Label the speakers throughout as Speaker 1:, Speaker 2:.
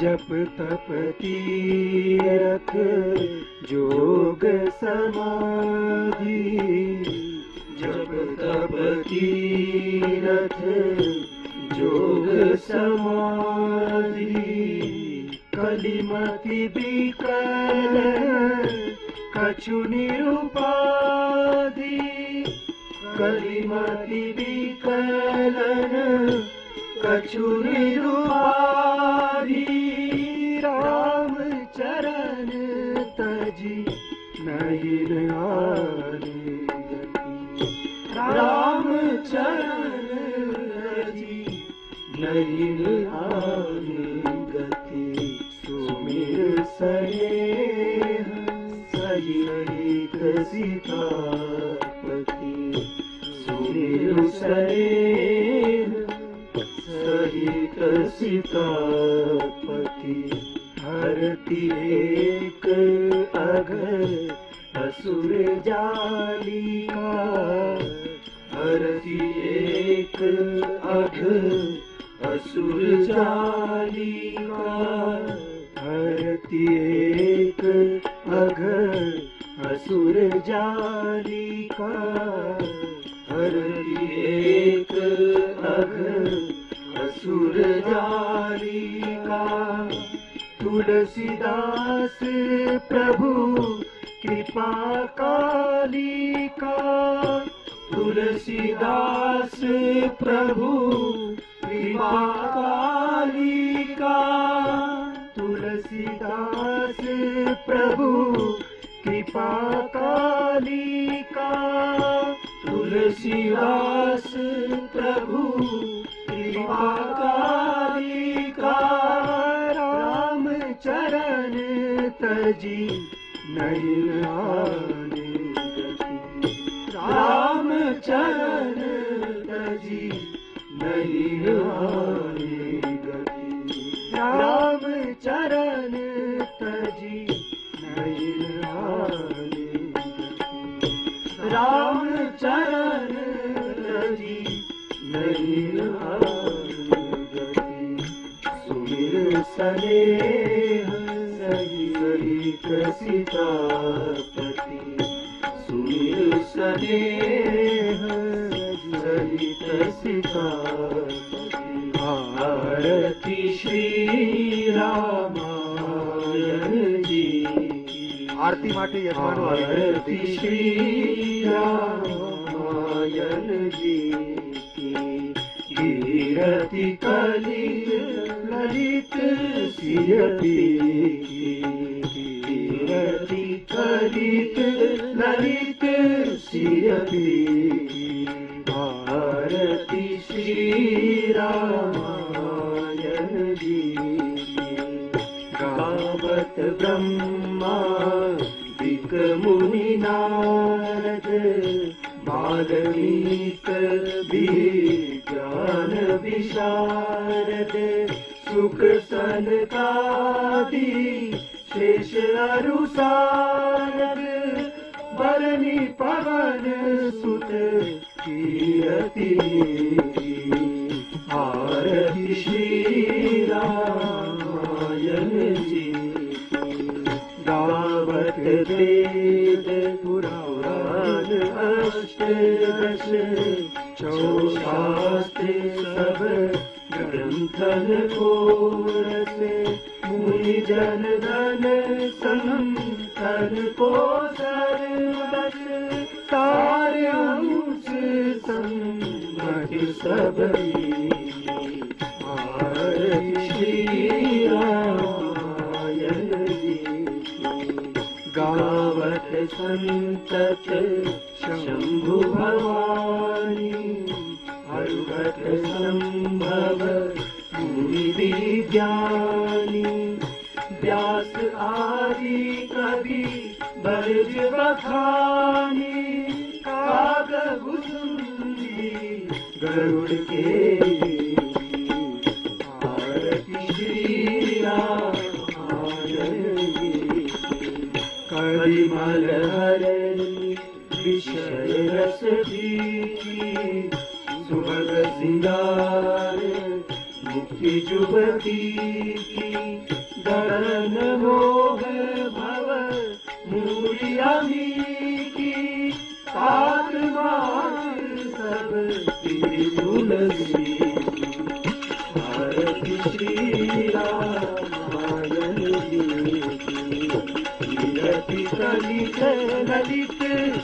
Speaker 1: जप तप तीरथ जोग समाधि, जप तप तीरथ जोग समाधि। कलिमति विकल कछु निरुपाधि, कलिमति विकलन कछु निरुपाधि। राम चरण तजी नहीं आने गति, राम चरण तजी नहीं आने गति। सुमिर सनेह सहित सीतापति, सुमिर सनेह सहित सीतापति। हरति एक अघर असुर जालिका, हरति एक अघर असुर जालिका। हरति एक अघर असुर जालिका, हरति एक अघर असुर जालिका। तुलसीदास प्रभु कृपा कालिका, तुलसीदास प्रभु कृपा कालिका। तुलसीदास प्रभु कृपा कालिका, तुलसीदास प्रभु कृपा कालिका। राम चरण तजी नहीं आने गति, राम चरण तजी नहीं आने गति। राम चरण तजी नहीं आने गति, राम चरण तजी नहीं आने गति। सुमिर सनेह सहित सीतापति, सुमिर सनेह सहित सीतापति। आरती श्री रामायण जी, आरती माटे यजमानो आरती श्री रामायण जी की। कीरति कलित ललित सियति, कीरति कलित ललित सियति। आरती श्री रामायण जी की। गावत ब्रह्मा दिक मुनि नारद, बाल्मीक विज्ञान विशारद। सुख सनकादि शेष अरु सारद, बरनी पवन सुत कीरति। आरती श्री रामायण जी की। गावत वेद पुराण अष्टदश, चौशास्त्र सब ग्रंथन को रस। मुनि जन धन संतन को सर्वस, सारे अंश सम्मति सबरी। आरती श्री रामायण जी की। गावत संतत शंभु भवानी, अर्घट संभव मुनि विज्ञानी। व्यास आदि कवि बरज बखानी, काग भुजंगी गरुड़ के। आरती श्री रामायण जी की। कलिमल हरनि विषय रस दीची, सुभग सिंगार मुक्ति युवती की गगन मोह भव मूलियामी की सात मार सब तेरी तुलसी भारती श्री रामायण कीरति कलित ललित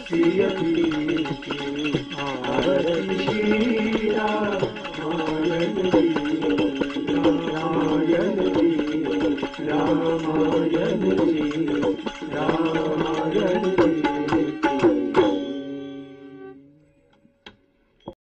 Speaker 1: सियति भारती श्री रामायण रामायण रामायण